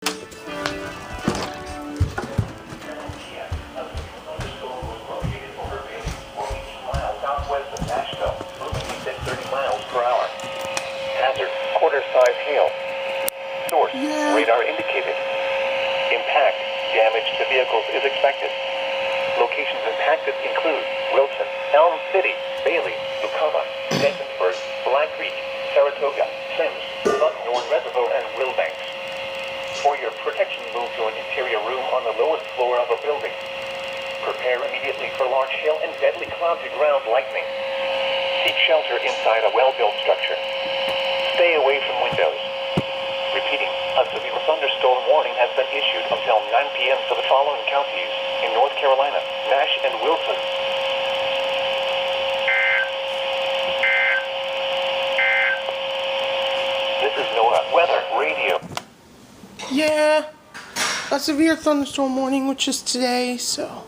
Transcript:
Hazard, quarter-size hail. Source, radar indicated. Impact, damage to vehicles is expected. Locations impacted include Wilson, Elm City, Bailey, Lucama, Dentonburg, Black Creek, Saratoga, Sims, Bucknor Reservoir, and Wilbanks. For your protection, move to an interior room on the lowest floor of a building. Prepare immediately for large hail and deadly cloud-to-ground lightning. Seek shelter inside a well-built structure. Stay away from windows. Repeating, a severe thunderstorm warning has been issued until 9 p.m. for the following counties in North Carolina, Nash and Wilson. This is NOAA Weather Radio. Yeah, a severe thunderstorm warning, which is today, so...